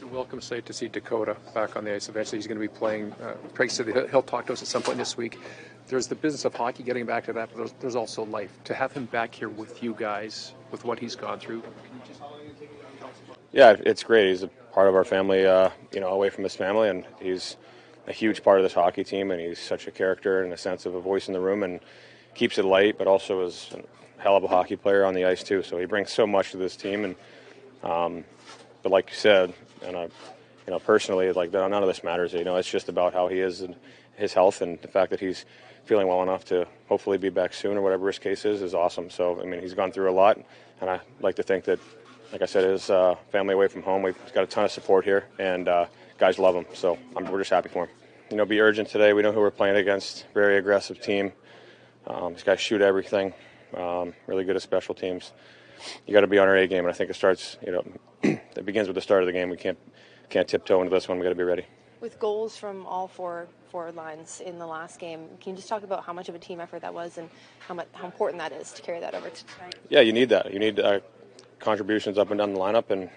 a welcome sight to see Dakota back on the ice. Eventually he's going to be playing. Craig said he'll talk to us at some point this week. There's the business of hockey, getting back to that, but there's also life. To have him back here with you guys, with what he's gone through. Yeah, it's great. He's a part of our family, away from his family, and he's a huge part of this hockey team, and he's such a character and a sense of a voice in the room, and keeps it light, but also is a hell of a hockey player on the ice too. So he brings so much to this team, and but like you said, and personally, like none of this matters. It's just about how he is and his health, and the fact that he's feeling well enough to hopefully be back soon or whatever his case is awesome. So he's gone through a lot, and I like to think that, like I said, his family away from home, we've got a ton of support here, and guys love him. So we're just happy for him. Be urgent today. We know who we're playing against. Very aggressive team. These guys shoot everything. Really good at special teams. You got to be on our A game, and I think it starts. It begins with the start of the game. We can't tiptoe into this one. We got to be ready. With goals from all four lines in the last game, can you just talk about how much of a team effort that was, and how important that is to carry that over to tonight? Yeah, you need that. You need contributions up and down the lineup, and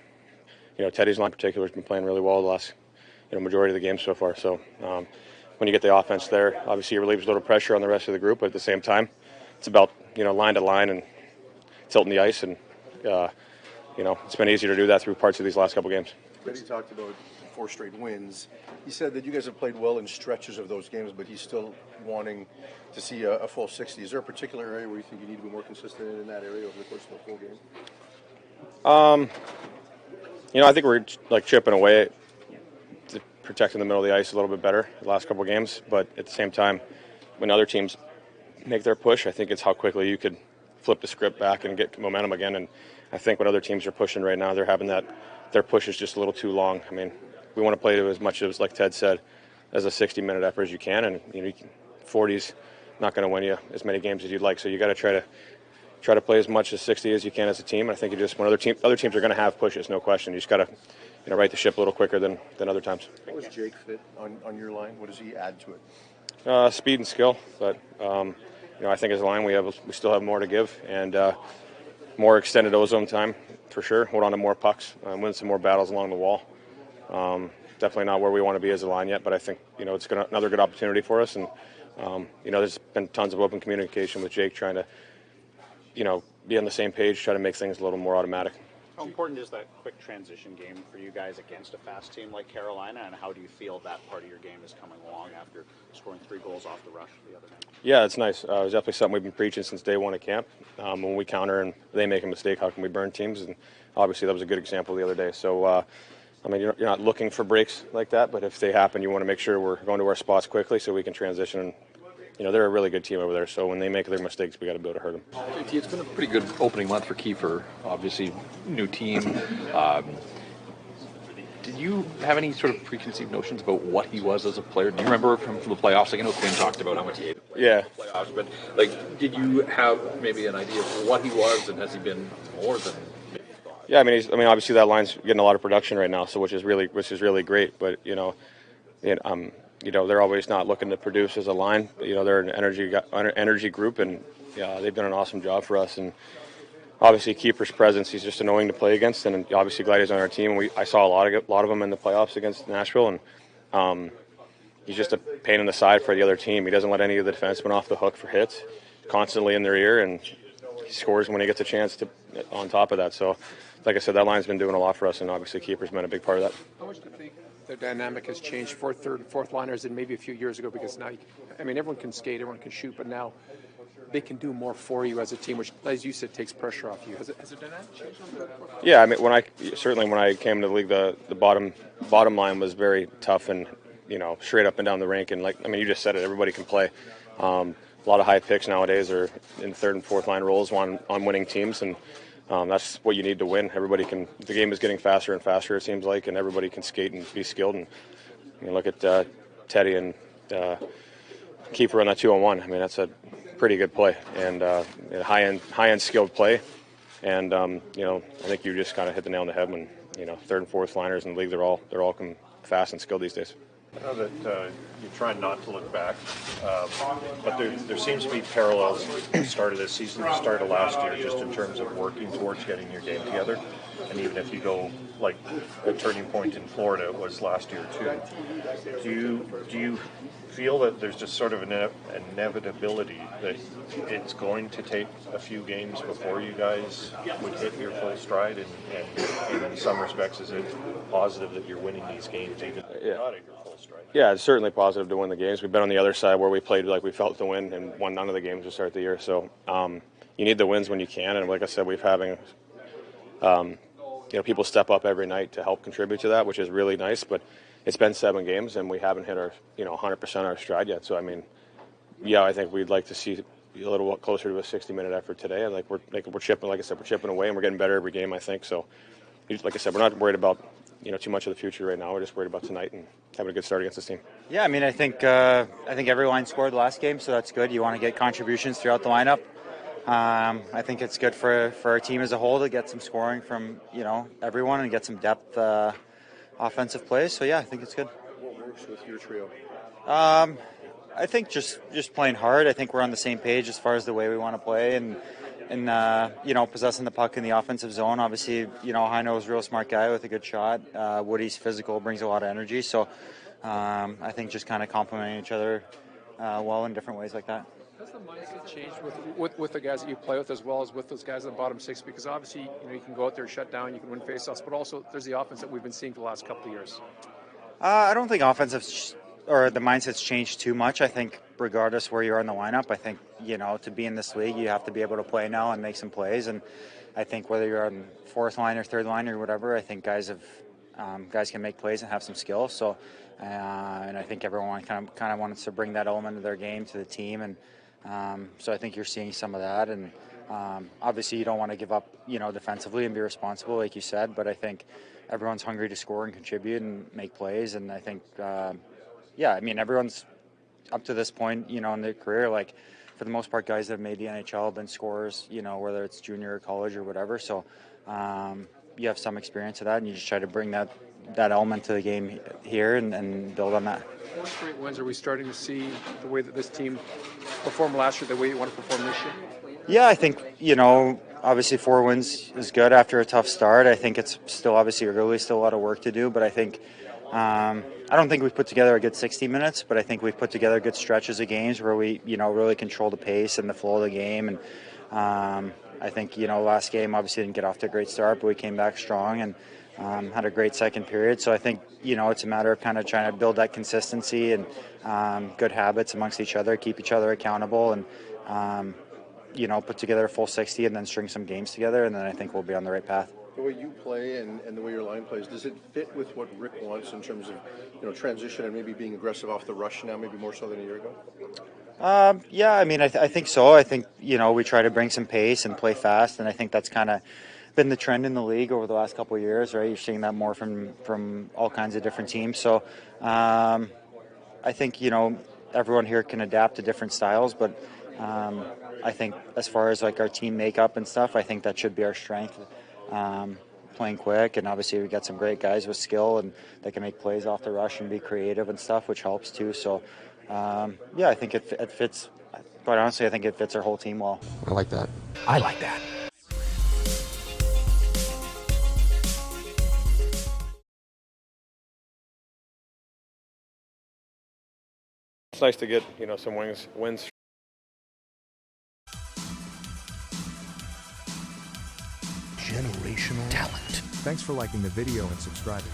Teddy's line in particular has been playing really well the last majority of the game so far. So when you get the offense there, obviously it relieves a little pressure on the rest of the group, but at the same time, it's about line to line and tilting the ice, and it's been easier to do that through parts of these last couple games. Teddy talked about 4 straight wins. He said that you guys have played well in stretches of those games, but he's still wanting to see a full 60. Is there a particular area where you think you need to be more consistent in that area over the course of the full game? I think we're chipping away to protecting the middle of the ice a little bit better the last couple games, but at the same time, when other teams make their push, I think it's how quickly you could flip the script back and get momentum again. And I think when other teams are pushing right now, they're having their push is just a little too long. We want to play to as much as, like Ted said, as a 60-minute effort as you can, and 40's not going to win you as many games as you'd like. So you got to try to play as much as 60 as you can as a team. And I think when other teams are going to have pushes, no question. You just got to right the ship a little quicker than other times. How does Jake fit on your line? What does he add to it? Speed and skill, but I think as a line we still have more to give, and more extended ozone time for sure. Hold on to more pucks, win some more battles along the wall. Definitely not where we want to be as a line yet, but I think it's another good opportunity for us. And there's been tons of open communication with Jake, trying to be on the same page, try to make things a little more automatic. How important is that quick transition game for you guys against a fast team like Carolina, and how do you feel that part of your game is coming along after scoring 3 goals off the rush the other night? Yeah, it's nice. It's definitely something we've been preaching since day one at camp. When we counter and they make a mistake, how can we burn teams? And obviously that was a good example the other day. So, you're not looking for breaks like that, but if they happen, you want to make sure we're going to our spots quickly so we can transition. They're a really good team over there, so when they make their mistakes, we got to be able to hurt them. JT, it's been a pretty good opening month for Kiefer. Obviously, new team. Did you have any sort of preconceived notions about what he was as a player? Do you remember from the playoffs? I know Quinn talked about how much he hated the playoffs, but did you have maybe an idea of what he was, and has he been more than maybe you thought? Yeah, obviously that line's getting a lot of production right now, so which is really great. But they're always not looking to produce as a line. They're an energy group, and they've done an awesome job for us. And obviously, Keeper's presence, he's just annoying to play against. And obviously, glad he's on our team. I saw a lot of them in the playoffs against Nashville, and he's just a pain in the side for the other team. He doesn't let any of the defensemen off the hook for hits, constantly in their ear, and he scores when he gets a chance to. On top of that, so like I said, that line's been doing a lot for us, and obviously, Keeper's been a big part of that. How much do you think the dynamic has changed for third and fourth liners than maybe a few years ago? Because now, everyone can skate, everyone can shoot, but now they can do more for you as a team, which, as you said, takes pressure off you. Has the dynamic changed on the fourth line? Yeah, when I came to the league, the bottom line was very tough and straight up and down the rink, and you just said it, everybody can play. A lot of high picks nowadays are in third and fourth line roles on winning teams, and that's what you need to win. Everybody can. The game is getting faster and faster, it seems like, and everybody can skate and be skilled. And look at Teddy and Kiefer on that 2-on-1. That's a pretty good play and high end skilled play. And I think you just kind of hit the nail on the head when third and fourth liners in the league, they're all fast and skilled these days. I know that you're trying not to look back, but there seems to be parallels at the start of this season, the start of last year, just in terms of working towards getting your game together. And even if you go like a turning point in Florida was last year too. Do you feel that there's just sort of an inevitability that it's going to take a few games before you guys would hit your full stride? And in some respects, is it positive that you're winning these games even if you're not at your full stride? Yeah, it's certainly positive to win the games. We've been on the other side where we played like we felt to win and won none of the games to start the year. So you need the wins when you can. And like I said, we've having people step up every night to help contribute to that, which is really nice. But it's been 7 games and we haven't hit our 100% our stride yet. So I mean, yeah, I think we'd like to see a little closer to a 60-minute effort today. And we're chipping, like I said, we're chipping away and we're getting better every game, I think. So like I said, we're not worried about too much of the future right now. We're just worried about tonight and having a good start against this team. Yeah, I mean, I think every line scored last game, so that's good. You want to get contributions throughout the lineup. I think it's good for our team as a whole to get some scoring from everyone and get some depth offensive plays. So yeah, I think it's good. What works with your trio? I think just playing hard. I think we're on the same page as far as the way we want to play and possessing the puck in the offensive zone. Obviously, Heino's a real smart guy with a good shot. Woody's physical, brings a lot of energy. So I think just kind of complementing each other well in different ways like that. Has the mindset changed with the guys that you play with as well as with those guys in the bottom 6? Because obviously, you can go out there, shut down, you can win faceoffs, but also there's the offense that we've been seeing for the last couple of years. I don't think or the mindset's changed too much. I think regardless where you're in the lineup, I think, to be in this league, you have to be able to play now and make some plays. And I think whether you're on fourth line or third line or whatever, I think guys can make plays and have some skill. So, and I think everyone kind of wants to bring that element of their game to the team. And so I think you're seeing some of that. And obviously you don't want to give up, defensively and be responsible, like you said. But I think everyone's hungry to score and contribute and make plays. And I think, everyone's up to this point, in their career, like for the most part, guys that have made the NHL have been scorers, whether it's junior or college or whatever. So you have some experience of that, and you just try to bring that element to the game here and build on that. 4 straight wins. Are we starting to see the way that this team performed last year, the way you want to perform this year? Yeah, I think, obviously 4 wins is good after a tough start. I think it's still obviously early, still a lot of work to do, but I think I don't think we've put together a good 60 minutes, but I think we've put together good stretches of games where we, really control the pace and the flow of the game. And I think, last game obviously didn't get off to a great start, but we came back strong and had a great second period. So I think, it's a matter of kind of trying to build that consistency and good habits amongst each other, keep each other accountable, and, put together a full 60 and then string some games together, and then I think we'll be on the right path. The way you play and the way your line plays, does it fit with what Rick wants in terms of transition and maybe being aggressive off the rush now, maybe more so than a year ago? Yeah, I mean, I think so. I think, we try to bring some pace and play fast, and I think that's kind of been the trend in the league over the last couple of years, right? You're seeing that more from all kinds of different teams. So I think, everyone here can adapt to different styles, but I think as far as like our team makeup and stuff, I think that should be our strength. Playing quick, and obviously we got some great guys with skill and they can make plays off the rush and be creative and stuff, which helps too. So I think it fits. Quite honestly, I think it fits our whole team well. I like that. It's nice to get some wins. Generational talent. Thanks for liking the video and subscribing.